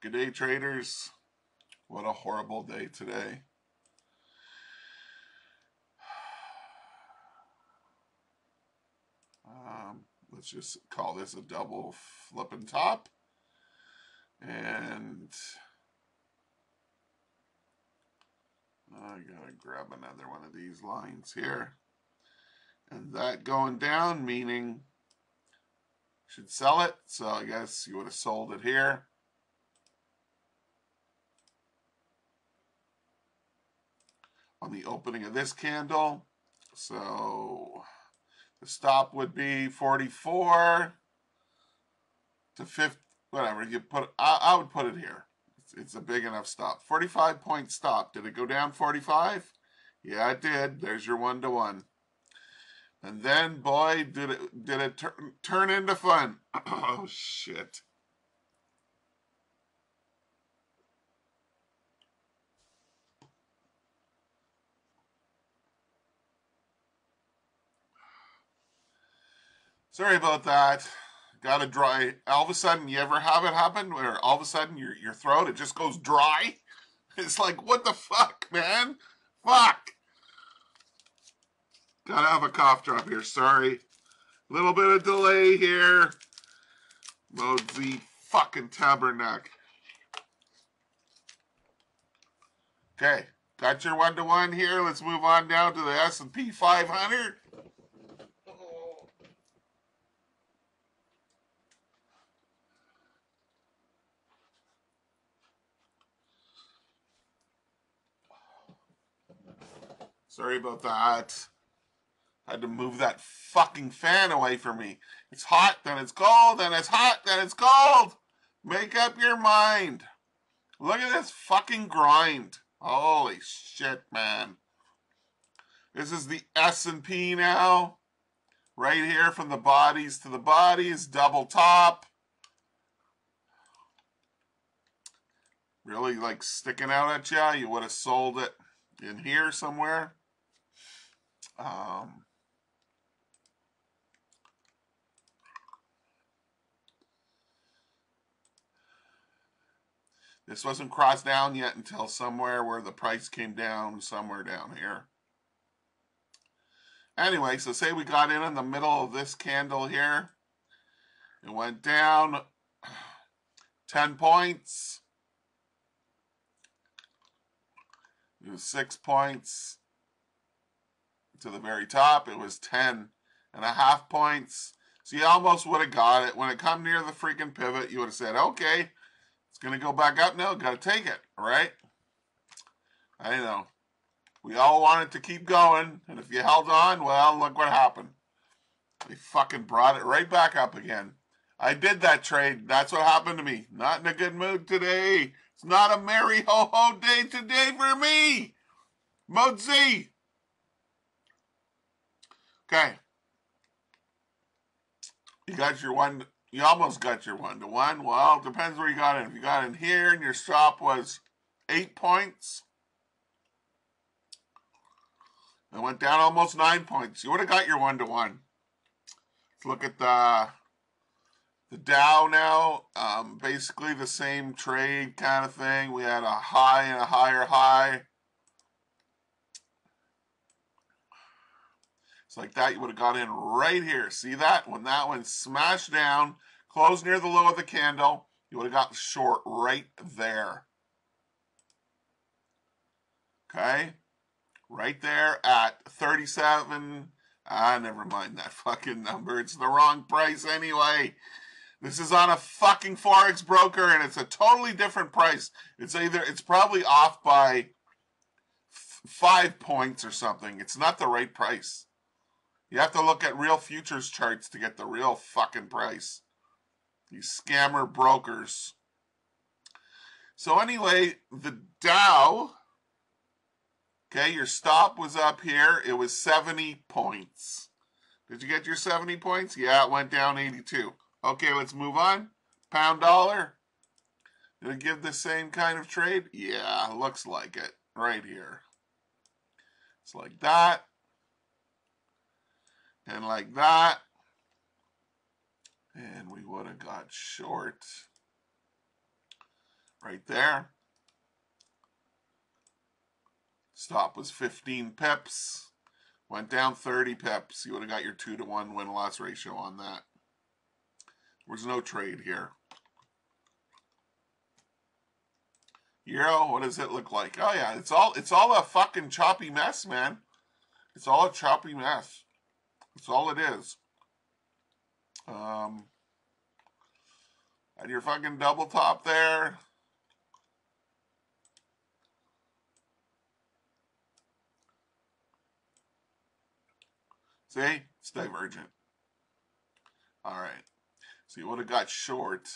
Good day, traders. What a horrible day today. Let's just call this a double flipping top. And I gotta grab another one of these lines here. And that going down, meaning should sell it. So I guess you would have sold it here. On the opening of this candle. So the stop would be 44 to 50, whatever you put. I would put it here. It's a big enough stop. 45-point stop. Did it go down 45? Yeah, it did. There's your 1-to-1. And then, boy, did it turn into fun. Oh, shit. Sorry about that. Got to dry. All of a sudden, you ever have it happen where all of a sudden your throat, it just goes dry? It's like, what the fuck, man? Fuck. Gotta have a cough drop here. Sorry. Little bit of delay here. Mode Z fucking tabernacle. Okay. Got your 1-to-1 here. Let's move on down to the S&P 500. Sorry about that. I had to move that fucking fan away from me. It's hot, then it's cold, then it's hot, then it's cold. Make up your mind. Look at this fucking grind. Holy shit, man. This is the S&P now. Right here from the bodies to the bodies. Double top. Really like sticking out at you. You would have sold it in here somewhere. This wasn't crossed down yet until somewhere where the price came down, somewhere down here. Anyway, so say we got in the middle of this candle here. It went down 10 points. It was 6 points to the very top. It was 10.5 points. So you almost would have got it. When it come near the freaking pivot, you would have said, okay, it's going to go back up now. Got to take it, right? I know. We all wanted to keep going. And if you held on, well, look what happened. They fucking brought it right back up again. I did that trade. That's what happened to me. Not in a good mood today. It's not a merry ho-ho day today for me. Mode Z. Okay. You got your one. You almost got your 1-to-1. Well, it depends where you got in. If you got in here and your stop was 8 points, it went down almost 9 points. You would have got your 1-to-1. Let's look at the Dow now. Basically the same trade kind of thing. We had a high and a higher high. It's like that. You would have got in right here. See that? When that one smashed down, closed near the low of the candle, you would have got short right there. Okay? Right there at 37. Never mind that fucking number. It's the wrong price anyway. This is on a fucking Forex broker and it's a totally different price. It's probably off by 5 points or something. It's not the right price. You have to look at real futures charts to get the real fucking price. These scammer brokers. So anyway, the Dow, okay, your stop was up here. It was 70 points. Did you get your 70 points? Yeah, it went down 82. Okay, let's move on. Pound dollar. Did it give the same kind of trade? Yeah, looks like it. Right here. It's like that. And like that. And we would have got short right there. Stop was 15 pips. Went down 30 pips. You would have got your 2-to-1 win-loss ratio on that. There's no trade here. Euro, what does it look like? Oh yeah, it's all a fucking choppy mess, man. It's all a choppy mess. That's all it is. And your fucking double top there. See? It's divergent. All right. So you would have got short.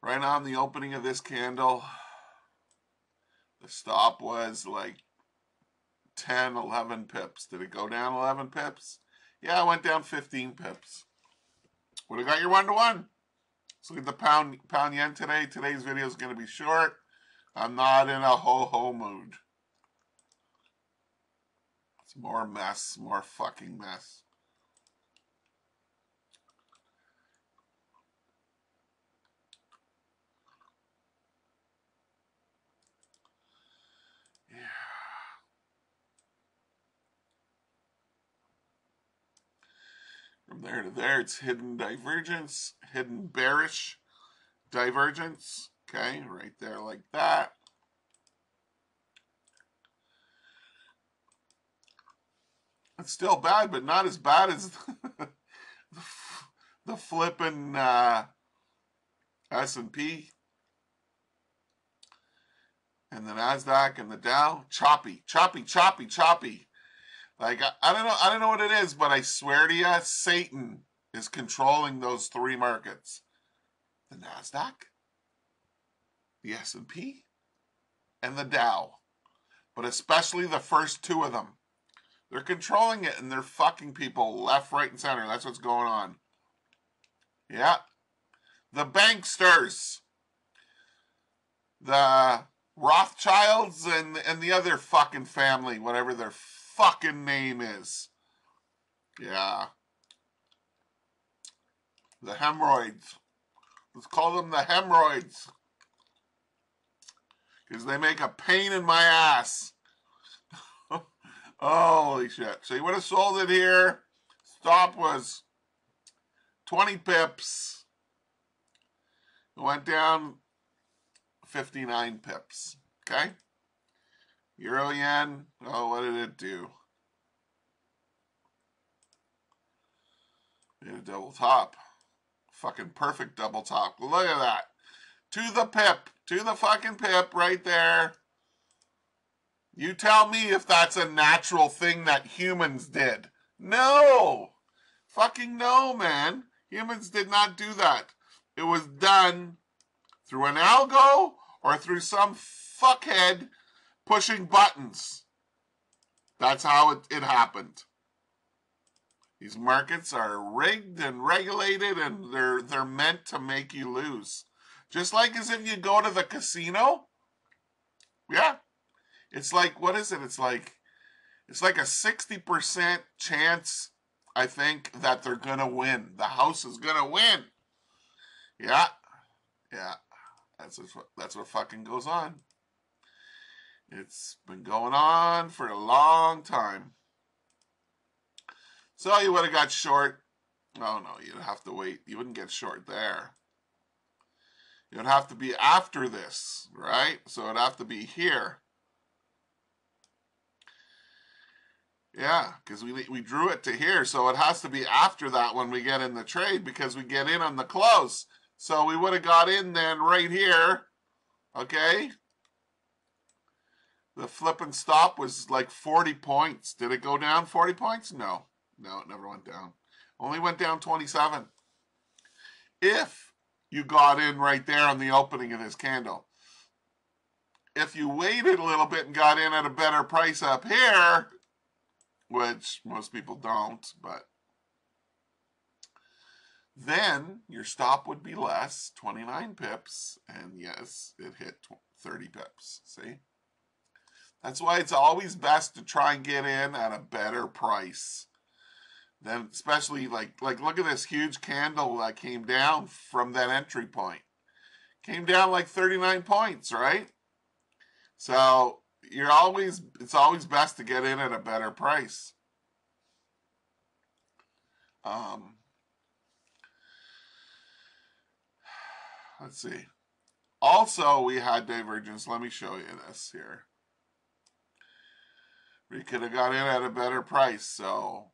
Right on the opening of this candle, the stop was like 10, 11 pips. Did it go down 11 pips? Yeah, it went down 15 pips. Would have got your 1-to-1. Let's look at the pound yen today. Today's video is going to be short. I'm not in a ho-ho mood. It's more mess, more fucking mess. Yeah. From there to there, it's hidden divergence, hidden bearish divergence. Okay, right there like that. It's still bad, but not as bad as the flipping S&P and the NASDAQ and the Dow. Choppy, choppy, choppy, choppy. Like, I don't know what it is, but I swear to you, Satan is controlling those three markets. The NASDAQ, the S&P, and the Dow. But especially the first two of them. They're controlling it, and they're fucking people left, right, and center. That's what's going on. Yeah. The banksters. The Rothschilds and the other fucking family, whatever their fucking name is. Yeah. The hemorrhoids. Let's call them the hemorrhoids. Because they make a pain in my ass. Holy shit. So you would have sold it here. Stop was 20 pips. It went down 59 pips. Okay? Euro yen. Oh, what did it do? Made a double top. Fucking perfect double top. Look at that. To the pip. To the fucking pip right there. You tell me if that's a natural thing that humans did. No! Fucking no, man. Humans did not do that. It was done through an algo or through some fuckhead pushing buttons. That's how it happened. These markets are rigged and regulated, and they're meant to make you lose. Just like as if you go to the casino. Yeah. It's like, what is it? It's like a 60% chance, I think, that they're going to win. The house is going to win. Yeah. Yeah. That's what fucking goes on. It's been going on for a long time. So you would have got short. Oh, no, you'd have to wait. You wouldn't get short there. It would have to be after this, right? So it'd have to be here. Yeah, because we drew it to here, so it has to be after that when we get in the trade because we get in on the close. So we would have got in then right here, okay? The flip and stop was like 40 points. Did it go down 40 points? No. No, it never went down. Only went down 27. If you got in right there on the opening of this candle. If you waited a little bit and got in at a better price up here, which most people don't, but then your stop would be less, 29 pips, and yes, it hit 30 pips, see? That's why it's always best to try and get in at a better price. Then especially like look at this huge candle that came down from that entry point. Came down like 39 points, right? So it's always best to get in at a better price. Let's see. Also, we had divergence. Let me show you this here. We could have got in at a better price. So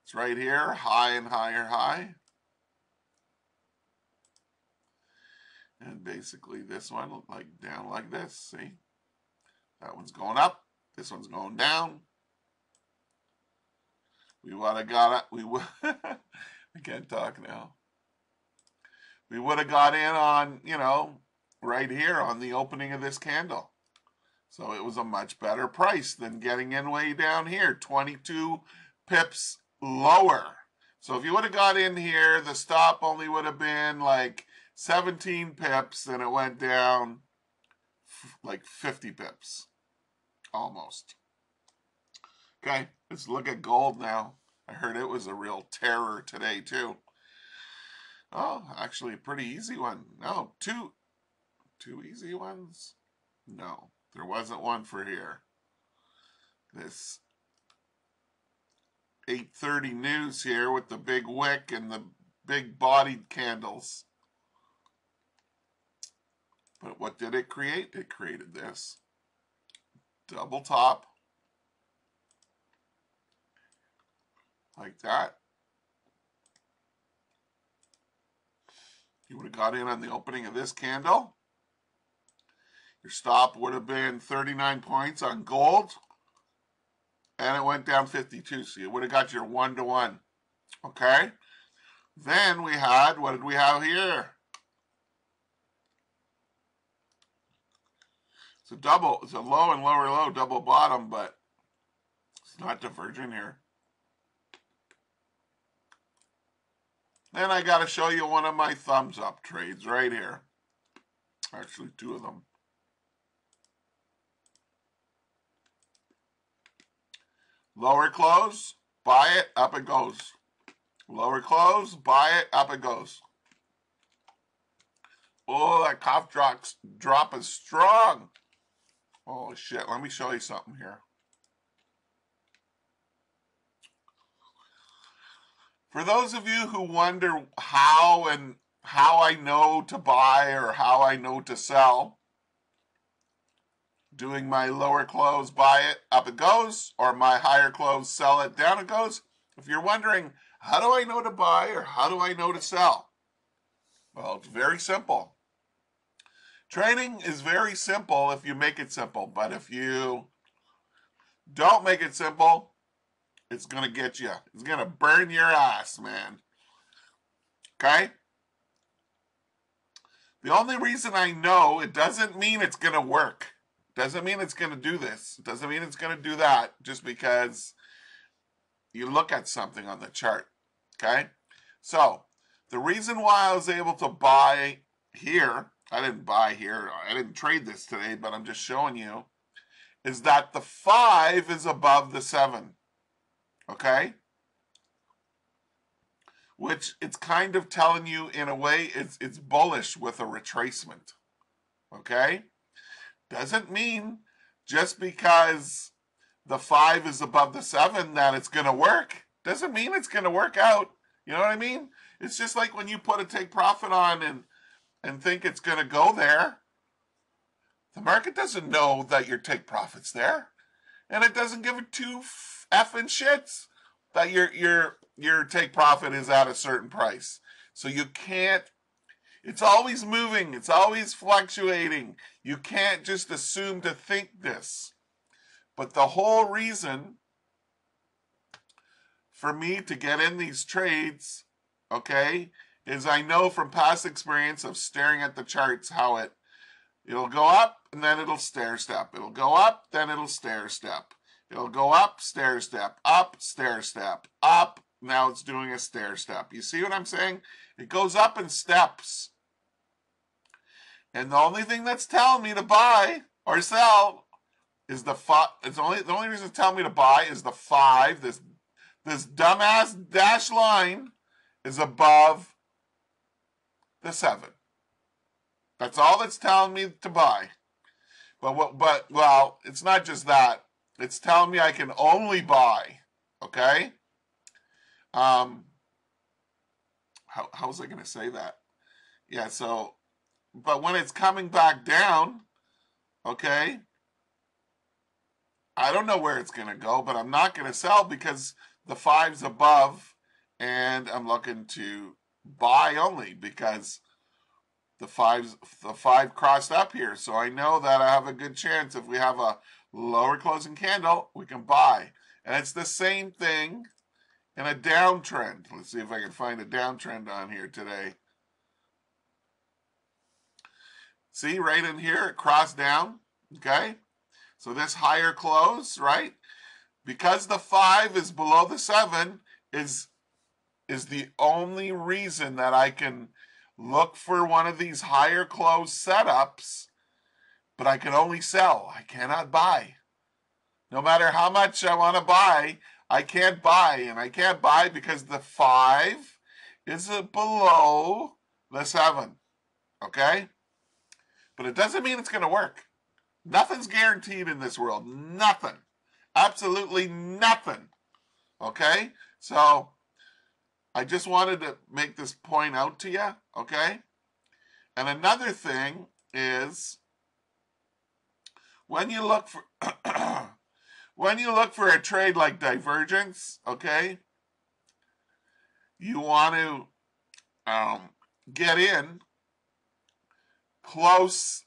it's right here, high and higher high. And basically this one like down like this, see? That one's going up, this one's going down. We would have got it, we would, I can't talk now. We would have got in on, you know, right here on the opening of this candle. So it was a much better price than getting in way down here, 22 pips lower. So if you would have got in here, the stop only would have been like 17 pips, and it went down like 50 pips, almost. Okay, let's look at gold now. I heard it was a real terror today too. Oh, actually a pretty easy one. No, two easy ones? No, there wasn't one for here. This 8:30 news here with the big wick and the big bodied candles. But what did it create? It created this. Double top. Like that. You would have got in on the opening of this candle. Your stop would have been 39 points on gold. And it went down 52. So you would have got your 1-to-1. Okay? Then we had, what did we have here? It's a double, it's a low and lower low, double bottom, but it's not divergent here. Then I got to show you one of my thumbs up trades right here. Actually, two of them. Lower close, buy it, up it goes. Lower close, buy it, up it goes. Oh, that cough drop is strong. Holy shit, let me show you something here. For those of you who wonder how I know to buy or how I know to sell, doing my lower close, buy it, up it goes, or my higher close, sell it, down it goes. If you're wondering, how do I know to buy or how do I know to sell? Well, it's very simple. Trading is very simple if you make it simple, but if you don't make it simple, it's going to get you. It's going to burn your ass, man. Okay? The only reason I know, it doesn't mean it's going to work. Doesn't mean it's going to do this. Doesn't mean it's going to do that just because you look at something on the chart. Okay? So, the reason why I was able to buy here, I didn't buy here, I didn't trade this today, but I'm just showing you, is that the 5 is above the 7. Okay? Which it's kind of telling you in a way it's bullish with a retracement. Okay? Doesn't mean just because the 5 is above the 7 that it's going to work. Doesn't mean it's going to work out. You know what I mean? It's just like when you put a take profit on and think it's going to go there. The market doesn't know that your take profit's there. And it doesn't give a two effing shits that your take profit is at a certain price. So you can't, it's always moving, it's always fluctuating. You can't just assume to think this. But the whole reason for me to get in these trades, okay, is I know from past experience of staring at the charts how it'll go up and then it'll stair step. It'll go up, then it'll stair step. It'll go up, stair step, up, stair step, up. Now it's doing a stair step. You see what I'm saying? It goes up in steps. And the only thing that's telling me to buy or sell is the 5. The only reason it's telling me to buy is the 5, this This dumbass dashed line is above the 7. That's all that's telling me to buy. Well, it's not just that. It's telling me I can only buy. Okay? How was I going to say that? Yeah, so, but when it's coming back down, okay, I don't know where it's going to go, but I'm not going to sell because the 5's above, and I'm looking to buy only because the 5 crossed up here. So I know that I have a good chance if we have a lower closing candle, we can buy. And it's the same thing in a downtrend. Let's see if I can find a downtrend on here today. See, right in here, it crossed down, okay? So this higher close, right? Because the 5 is below the 7 is the only reason that I can look for one of these higher close setups, but I can only sell. I cannot buy. No matter how much I want to buy, I can't buy. And I can't buy because the 5 is below the 7, okay? But it doesn't mean it's going to work. Nothing's guaranteed in this world. Nothing. Absolutely nothing. Okay? So, I just wanted to make this point out to you. Okay? And another thing is, when you look for when you look for a trade like divergence, okay, you want to get in close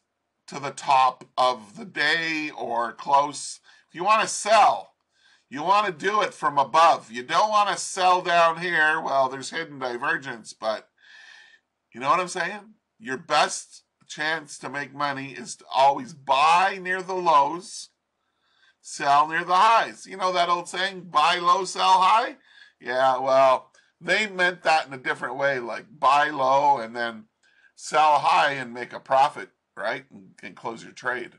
to the top of the day or close. If you want to sell, you want to do it from above. You don't want to sell down here. Well, there's hidden divergence, but you know what I'm saying? Your best chance to make money is to always buy near the lows, sell near the highs. You know that old saying, buy low, sell high? Yeah, well, they meant that in a different way, like buy low and then sell high and make a profit, right? And close your trade.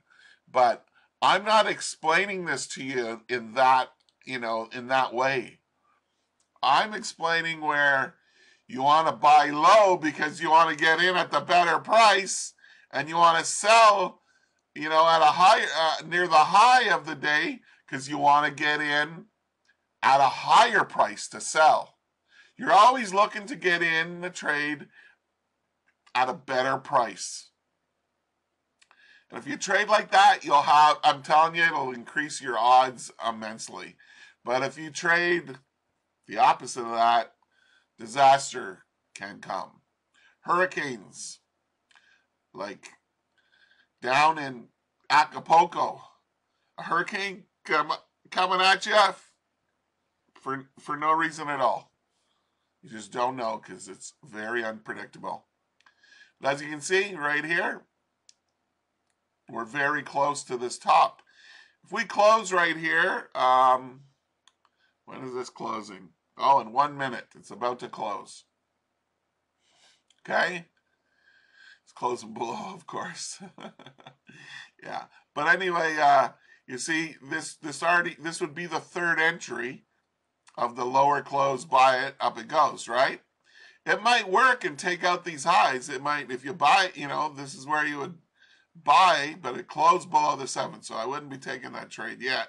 But I'm not explaining this to you in that, in that way. I'm explaining where you want to buy low because you want to get in at the better price and you want to sell, at a high, near the high of the day because you want to get in at a higher price to sell. You're always looking to get in the trade at a better price. And if you trade like that, I'm telling you, it'll increase your odds immensely. But if you trade the opposite of that, disaster can come. Hurricanes, like down in Acapulco, a hurricane coming at you for no reason at all. You just don't know because it's very unpredictable. But as you can see right here, we're very close to this top. If we close right here, when is this closing? Oh, in 1 minute. It's about to close. Okay? It's closing below, of course. Yeah. But anyway, you see, this would be the third entry of the lower close, buy it, up it goes, right? It might work and take out these highs. It might, if you buy, this is where you would buy, but it closed below the 7, so I wouldn't be taking that trade yet.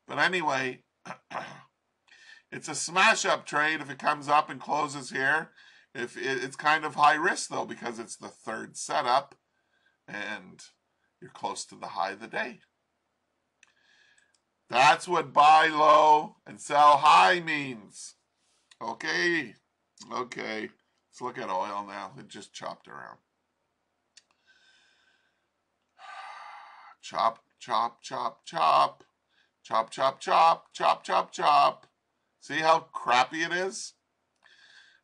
But anyway, it's a smash up trade if it comes up and closes here. It's kind of high risk though because it's the third setup and you're close to the high of the day. That's what buy low and sell high means. Okay. Let's look at oil now. It just chopped around. Chop, chop, chop, chop. Chop, chop, chop, chop, chop, chop. See how crappy it is?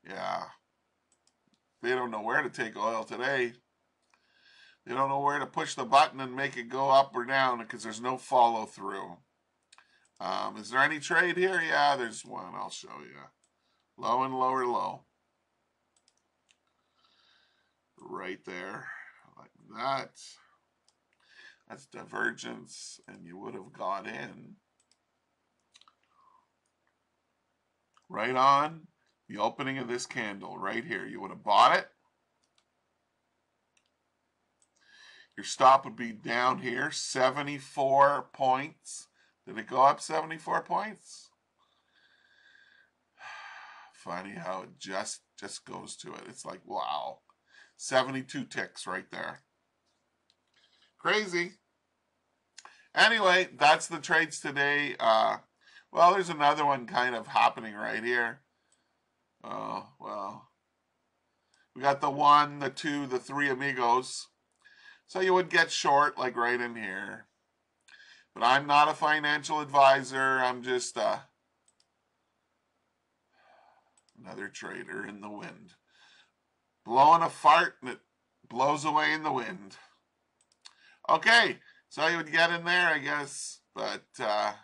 Yeah. They don't know where to take oil today. They don't know where to push the button and make it go up or down because there's no follow through. Is there any trade here? Yeah, there's one. I'll show you. Low and lower low. Right there. Like that. That's divergence. And you would have got in. right on the opening of this candle right here. You would have bought it. Your stop would be down here, 74 points. Did it go up 74 points? Funny how it just goes to it. It's like, wow. 72 ticks right there. Crazy. Anyway, that's the trades today. Well, there's another one kind of happening right here. Oh, well. We got the 1, the 2, the 3 amigos. So you would get short like right in here. But I'm not a financial advisor. I'm just another trader in the wind. Blowing a fart and it blows away in the wind. Okay, so you would get in there, I guess. But I'm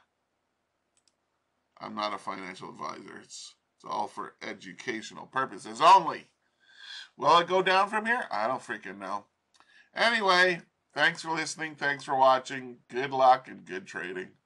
not a financial advisor. It's all for educational purposes only. Will it go down from here? I don't freaking know. Anyway, thanks for listening. Thanks for watching. Good luck and good trading.